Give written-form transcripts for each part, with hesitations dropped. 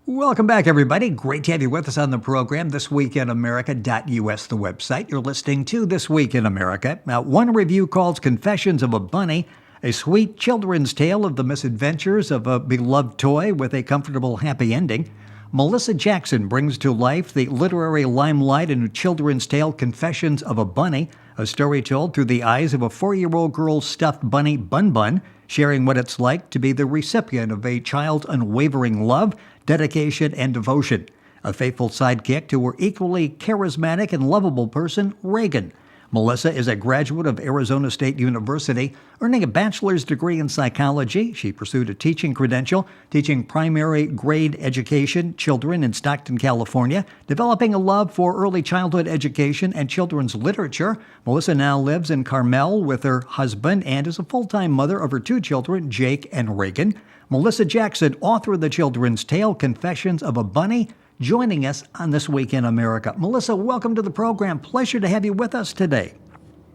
Welcome back, everybody. Great to have you with us on the program, thisweekinamerica.us, the website. You're listening to This Week in America. Now, one review calls Confessions of a Bunny a sweet children's tale of the misadventures of a beloved toy with a comfortable happy ending. Melissa Jackson brings to life the literary limelight in a children's tale, Confessions of a Bunny, a story told through the eyes of a 4-year-old girl's stuffed bunny, Bun Bun, sharing what it's like to be the recipient of a child's unwavering love, dedication, and devotion. A faithful sidekick to her equally charismatic and lovable person, Reagan. Melissa is a graduate of Arizona State University, earning a bachelor's degree in psychology. She pursued a teaching credential, teaching primary grade education children in Stockton, California, developing a love for early childhood education and children's literature. Melissa now lives in Carmel with her husband and is a full-time mother of her 2 children, Jake and Reagan. Melissa Jackson, author of the children's tale, Confessions of a Bunny, joining us on This Week in America. Melissa, welcome to the program. Pleasure to have you with us today.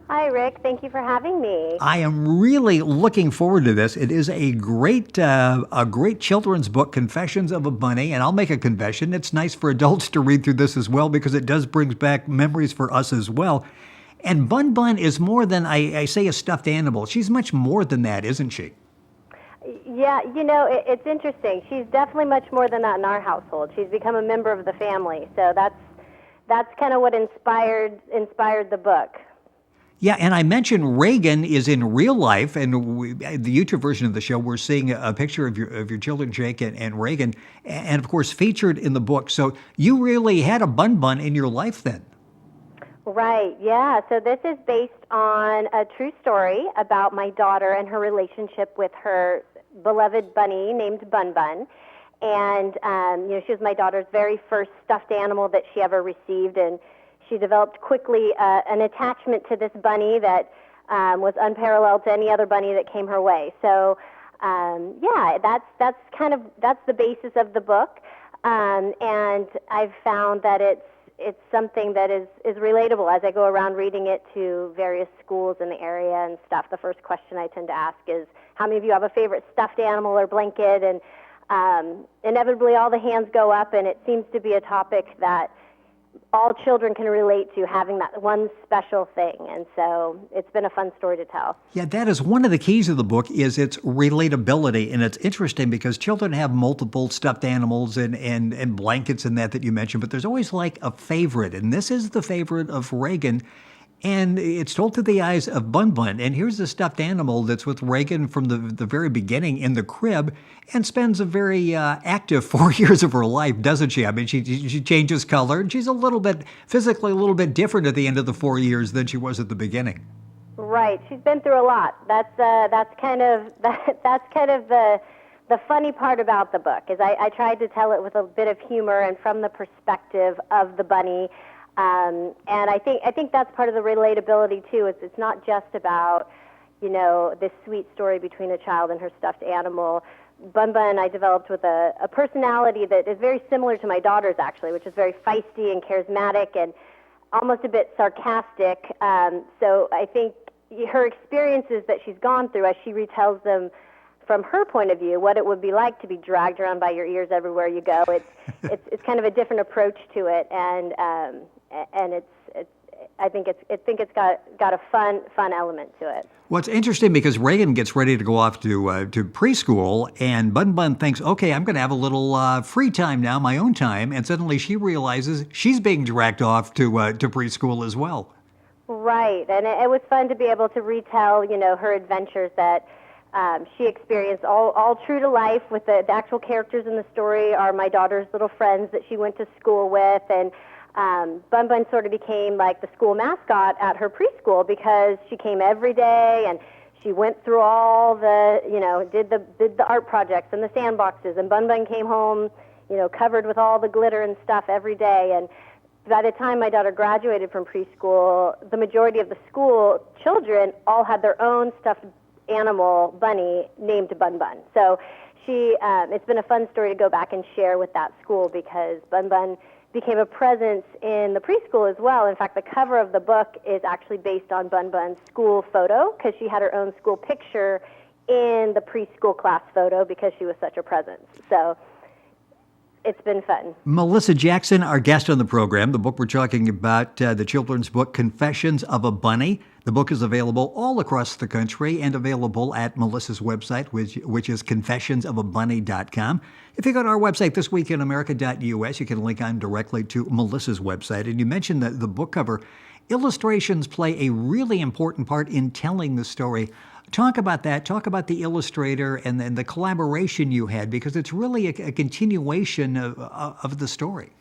Hi, Rick. Thank you for having me. I am really looking forward to this. It is a great children's book, Confessions of a Bunny, and I'll make a confession. It's nice for adults to read through this as well because it does bring back memories for us as well. And Bun Bun is more than, I say, a stuffed animal. She's much more than that, isn't she? Yeah, it's interesting. She's definitely much more than that in our household. She's become a member of the family, so that's kind of what inspired the book. Yeah, and I mentioned Reagan is in real life, and the YouTube version of the show, we're seeing a picture of your children, Jake and Reagan, and of course featured in the book. So you really had a Bun Bun in your life then. Right, yeah. So this is based on a true story about my daughter and her relationship with her beloved bunny named Bun Bun. And, she was my daughter's very first stuffed animal that she ever received, and she developed quickly an attachment to this bunny that was unparalleled to any other bunny that came her way. So, that's the basis of the book. And I've found that it's something that is relatable as I go around reading it to various schools in the area and stuff. The first question I tend to ask is, how many of you have a favorite stuffed animal or blanket? And inevitably all the hands go up, and it seems to be a topic that all children can relate to, having that one special thing. And so it's been a fun story to tell. Yeah, that is one of the keys of the book, is its relatability. And it's interesting because children have multiple stuffed animals and blankets and that you mentioned, but there's always like a favorite. And this is the favorite of Reagan. And it's told through the eyes of Bun Bun. And here's the stuffed animal that's with Reagan from the very beginning in the crib and spends a very active 4 years of her life, doesn't she? I mean, she changes color, and she's physically a little bit different at the end of the 4 years than she was at the beginning. Right. She's been through a lot. That's kind of the funny part about the book, is I tried to tell it with a bit of humor and from the perspective of the bunny. And I think that's part of the relatability too. It's not just about, this sweet story between a child and her stuffed animal. Bun Bun I developed with a personality that is very similar to my daughter's, actually, which is very feisty and charismatic and almost a bit sarcastic. So I think her experiences that she's gone through, as she retells them from her point of view, what it would be like to be dragged around by your ears everywhere you go. It's kind of a different approach to it, and I think it's got a fun element to it. Well, it's interesting because Reagan gets ready to go off to preschool, and Bun Bun thinks, okay, I'm going to have a little free time now, my own time, and suddenly she realizes she's being dragged off to preschool as well. Right, and it was fun to be able to retell, her adventures that she experienced, all true to life. With the actual characters in the story are my daughter's little friends that she went to school with, and Bun Bun sort of became like the school mascot at her preschool because she came every day and she went through all the, did the art projects and the sandboxes, and Bun Bun came home, covered with all the glitter and stuff every day. And by the time my daughter graduated from preschool, the majority of the school children all had their own stuffed animal bunny named Bun Bun. So it's been a fun story to go back and share with that school because Bun Bun became a presence in the preschool as well. In fact, the cover of the book is actually based on Bun Bun's school photo because she had her own school picture in the preschool class photo because she was such a presence. So it's been fun. Melissa Jackson, our guest on the program. The book we're talking about, the children's book, Confessions of a Bunny. The book is available all across the country and available at Melissa's website, which is confessionsofabunny.com. If you go to our website, thisweekinamerica.us, you can link on directly to Melissa's website. And you mentioned that the book cover. Illustrations play a really important part in telling the story. Talk about that. Talk about the illustrator and then the collaboration you had, because it's really a continuation of the story.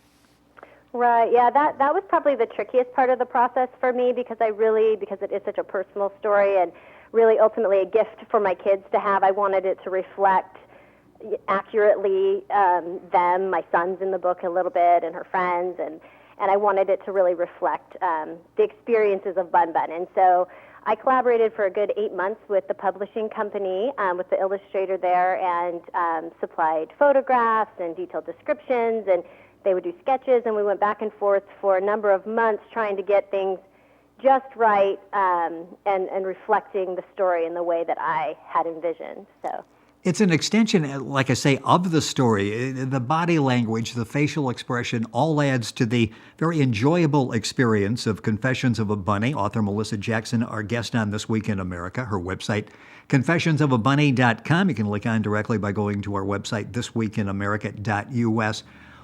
Right. Yeah, that was probably the trickiest part of the process for me, because it is such a personal story and really ultimately a gift for my kids to have. I wanted it to reflect accurately them, my son's in the book a little bit, and her friends, and I wanted it to really reflect the experiences of Bun Bun. And so I collaborated for a good 8 months with the publishing company, with the illustrator there, and supplied photographs and detailed descriptions, and they would do sketches, and we went back and forth for a number of months trying to get things just right, and reflecting the story in the way that I had envisioned. So it's an extension, like I say, of the story. The body language, the facial expression, all adds to the very enjoyable experience of Confessions of a Bunny. Author Melissa Jackson, our guest on This Week in America. Her website, confessionsofabunny.com. You can link on directly by going to our website, thisweekinamerica.us.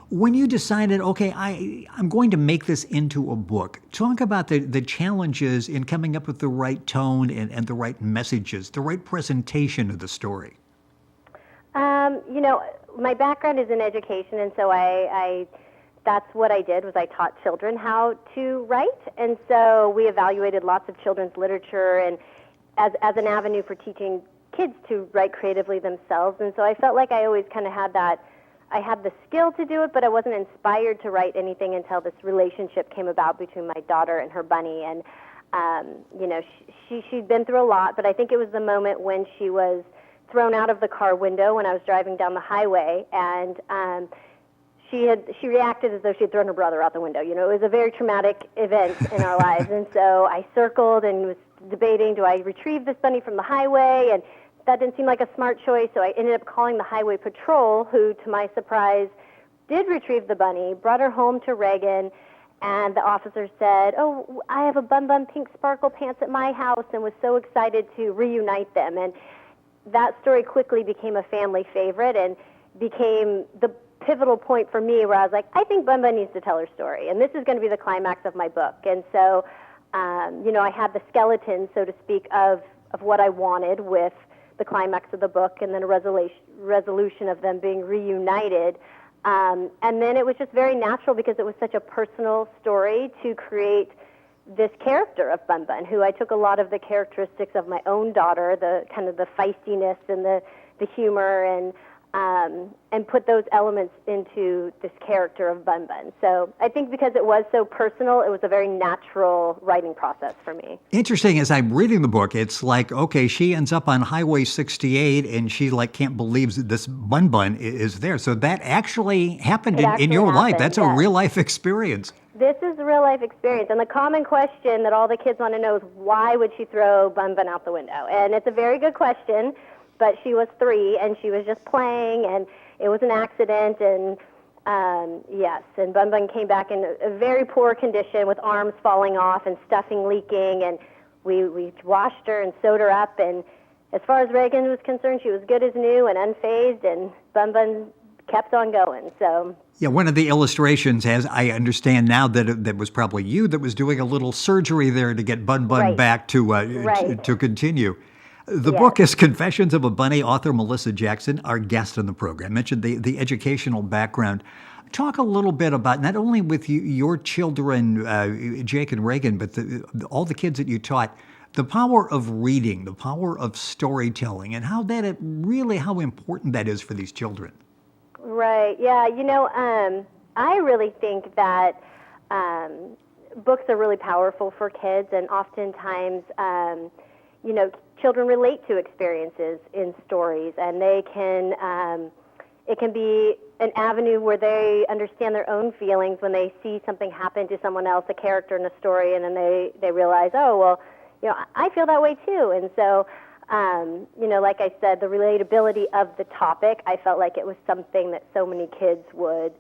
When you decided, okay, I'm going to make this into a book, talk about the challenges in coming up with the right tone and the right messages, the right presentation of the story. My background is in education, and so I that's what I did, was I taught children how to write. And so we evaluated lots of children's literature and as an avenue for teaching kids to write creatively themselves. And so I felt like I always kind of had that. I had the skill to do it, but I wasn't inspired to write anything until this relationship came about between my daughter and her bunny. And, she'd been through a lot, but I think it was the moment when she was thrown out of the car window when I was driving down the highway, and she reacted as though she had thrown her brother out the window. It was a very traumatic event in our lives. And so I circled and was debating, do I retrieve this bunny from the highway? And that didn't seem like a smart choice, so I ended up calling the highway patrol, who, to my surprise, did retrieve the bunny, brought her home to Reagan, and the officer said, "Oh, I have a Bun Bun pink sparkle pants at my house," and was so excited to reunite them. And that story quickly became a family favorite and became the pivotal point for me, where I was like, I think Bun Bun needs to tell her story, and this is going to be the climax of my book. And so, I had the skeleton, so to speak, of what I wanted with the climax of the book, and then a resolution of them being reunited. And then it was just very natural, because it was such a personal story, to create this character of Bun Bun, who I took a lot of the characteristics of my own daughter, the kind of the feistiness and the humor, and put those elements into this character of Bun Bun. So I think because it was so personal, it was a very natural writing process for me. Interesting, as I'm reading the book, it's like, okay, she ends up on Highway 68 and she can't believe that this Bun Bun is there. So that actually happened in your life. That's a real life experience. This is a real life experience. And the common question that all the kids want to know is, why would she throw Bun Bun out the window? And it's a very good question. But she was 3, and she was just playing, and it was an accident, and yes, and Bun Bun came back in a very poor condition, with arms falling off and stuffing leaking, and we washed her and sewed her up, and as far as Reagan was concerned, she was good as new and unfazed, and Bun Bun kept on going. So yeah, one of the illustrations has, I understand now, that was probably you that was doing a little surgery there to get Bun Bun back to continue. The book is Confessions of a Bunny. Author Melissa Jackson, our guest on the program, mentioned the educational background. Talk a little bit about, not only with your children, Jake and Reagan, but all the kids that you taught, the power of reading, the power of storytelling, and how important that is for these children. Right. Yeah. I really think that books are really powerful for kids, and oftentimes, children relate to experiences in stories, and they can, it can be an avenue where they understand their own feelings when they see something happen to someone else, a character in a story, and then they realize, oh, well, I feel that way too. And so Like I said, the relatability of the topic, I felt like it was something that so many kids would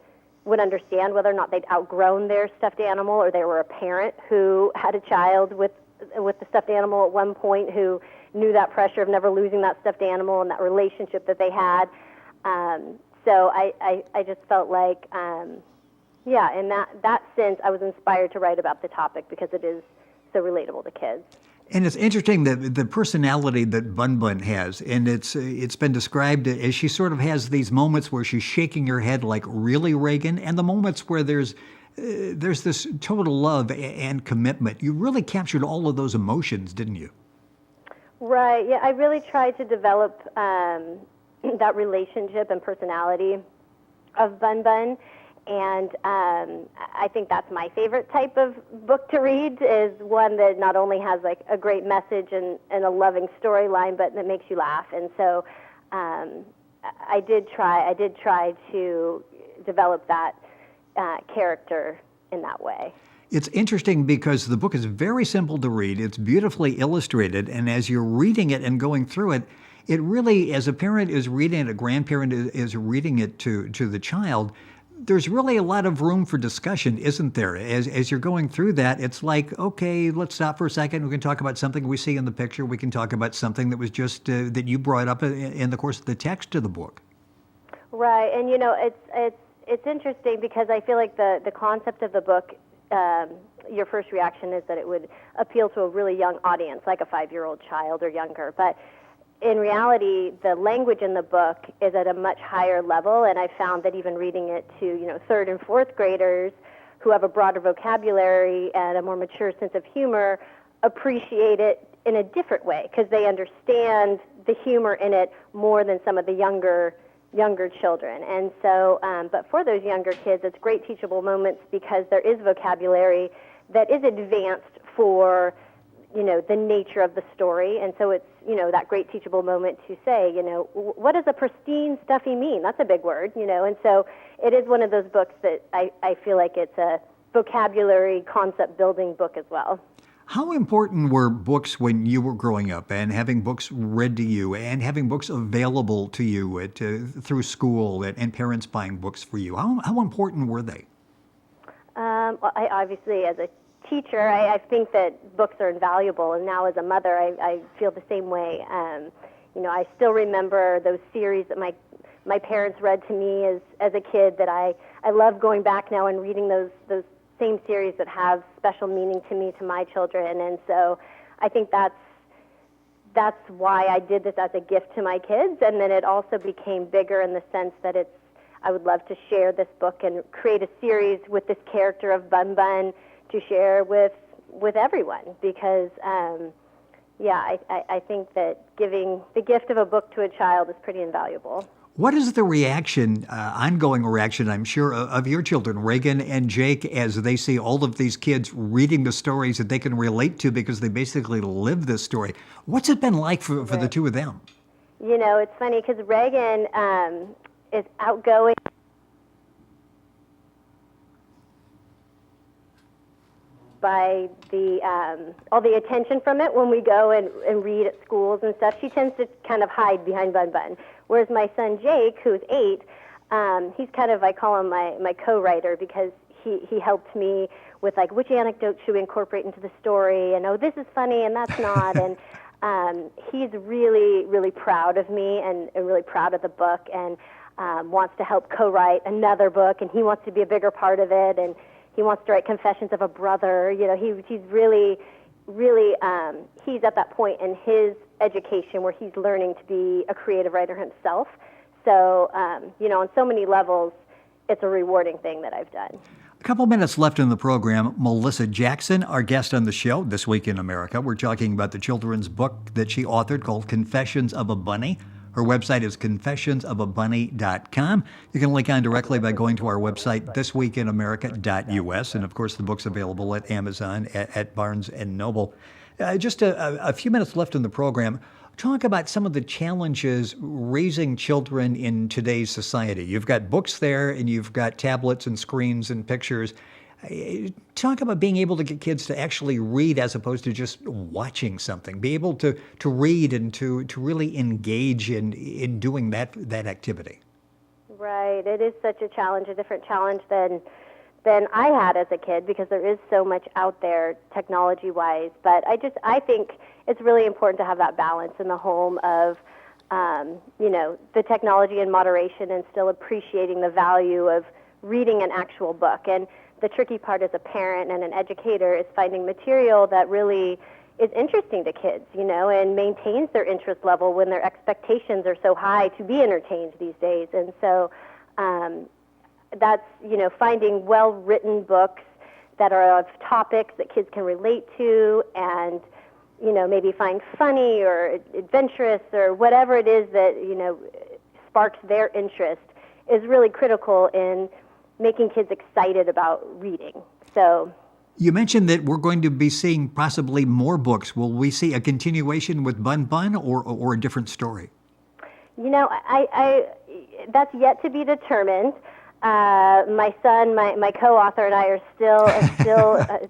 understand, whether or not they'd outgrown their stuffed animal or they were a parent who had a child with the stuffed animal at one point who knew that pressure of never losing that stuffed animal and that relationship that they had. So I just felt like, in that sense, I was inspired to write about the topic because it is so relatable to kids. And it's interesting that the personality that Bun Bun has, and it's been described as she sort of has these moments where she's shaking her head like, really, Reagan, and the moments where there's this total love and commitment. You really captured all of those emotions, didn't you? Right. Yeah, I really tried to develop that relationship and personality of Bun Bun. And I think that's my favorite type of book to read, is one that not only has like a great message and a loving storyline, but that makes you laugh. And so I did try to develop that character in that way. It's interesting because the book is very simple to read. It's beautifully illustrated. And as you're reading it and going through it, it really, as a parent is reading it, a grandparent is reading it to the child, there's really a lot of room for discussion, isn't there? As you're going through that, it's like, okay, let's stop for a second. We can talk about something we see in the picture. We can talk about something that was just that you brought up in the course of the text of the book. Right, and it's interesting because I feel like the concept of the book, your first reaction is that it would appeal to a really young audience, like a 5-year-old child or younger, but in reality, the language in the book is at a much higher level, and I found that even reading it to, 3rd and 4th graders who have a broader vocabulary and a more mature sense of humor appreciate it in a different way because they understand the humor in it more than some of the younger children. And so, but for those younger kids, it's great teachable moments because there is vocabulary that is advanced for the nature of the story. And so it's, that great teachable moment to say, what does a pristine stuffy mean? That's a big word, and so it is one of those books that I feel like it's a vocabulary concept building book as well. How important were books when you were growing up and having books read to you and having books available to you through school and parents buying books for you? How important were they? Well, I obviously, as a teacher, I think that books are invaluable, and now as a mother, I feel the same way. I still remember those series that my parents read to me as a kid that I love going back now and reading those same series that have special meaning to me, to my children, and so I think that's why I did this as a gift to my kids, and then it also became bigger in the sense that I would love to share this book and create a series with this character of Bun Bun to share with everyone because, I think that giving the gift of a book to a child is pretty invaluable. What is the reaction, ongoing reaction, I'm sure, of your children, Reagan and Jake, as they see all of these kids reading the stories that they can relate to because they basically live this story? What's it been like for the two of them? It's funny because Reagan is outgoing. By all the attention from it when we go and read at schools and stuff, she tends to kind of hide behind Bun Bun. Whereas my son Jake, who's 8, he's kind of, I call him my co-writer because he helped me with like which anecdote should we incorporate into the story, and this is funny and that's not, and he's really, really proud of me and really proud of the book and wants to help co-write another book, and he wants to be a bigger part of it, and he wants to write Confessions of a Brother. He's really, really, he's at that point in his education where he's learning to be a creative writer himself. So, on so many levels, it's a rewarding thing that I've done. A couple minutes left in the program. Melissa Jackson, our guest on the show This Week in America. We're talking about the children's book that she authored called Confessions of a Bunny. Her website is confessionsofabunny.com. You can link on directly by going to our website, thisweekinamerica.us. And, of course, the book's available at Amazon, at Barnes & Noble. Just a few minutes left in the program. Talk about some of the challenges raising children in today's society. You've got books there, and you've got tablets and screens and pictures. Talk about being able to get kids to actually read as opposed to just watching something. Be able to read and to really engage in doing that activity. Right. It is such a challenge, a different challenge than I had as a kid, because there is so much out there technology-wise. But I think it's really important to have that balance in the home of, the technology in moderation and still appreciating the value of reading an actual book. And the tricky part as a parent and an educator is finding material that really is interesting to kids, and maintains their interest level when their expectations are so high to be entertained these days. And so that's, finding well-written books that are of topics that kids can relate to and, maybe find funny or adventurous or whatever it is that, sparks their interest is really critical in making kids excited about reading. So you mentioned that we're going to be seeing possibly more books. Will we see a continuation with Bun Bun or a different story? I that's yet to be determined. My son, my co-author, and I are still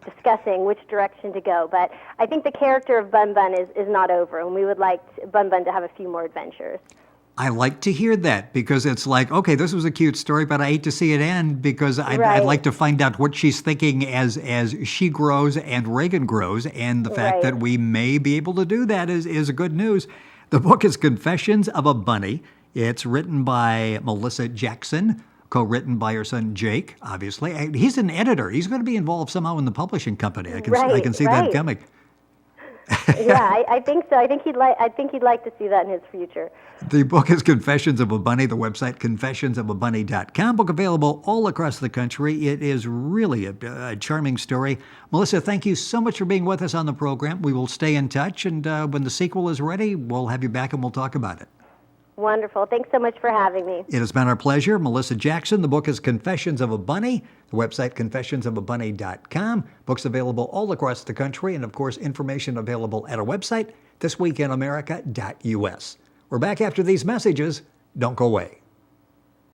discussing which direction to go. But I think the character of Bun Bun is not over, and we would like Bun Bun to have a few more adventures. I like to hear that, because it's like, okay, this was a cute story, but I hate to see it end, because I'd like to find out what she's thinking as she grows and Reagan grows, and the fact that we may be able to do that is good news. The book is Confessions of a Bunny. It's written by Melissa Jackson, co-written by her son Jake, obviously. He's an editor. He's going to be involved somehow in the publishing company. I can see that coming. Yeah, I think so. I think he'd like to see that in his future. The book is Confessions of a Bunny. The website, confessionsofabunny.com. Book available all across the country. It is really a charming story. Melissa, thank you so much for being with us on the program. We will stay in touch, and when the sequel is ready, we'll have you back and we'll talk about it. Wonderful. Thanks so much for having me. It has been our pleasure. Melissa Jackson. The book is Confessions of a Bunny. The website, confessionsofabunny.com. Books available all across the country, and of course, information available at our website, thisweekinamerica.us. We're back after these messages. Don't go away.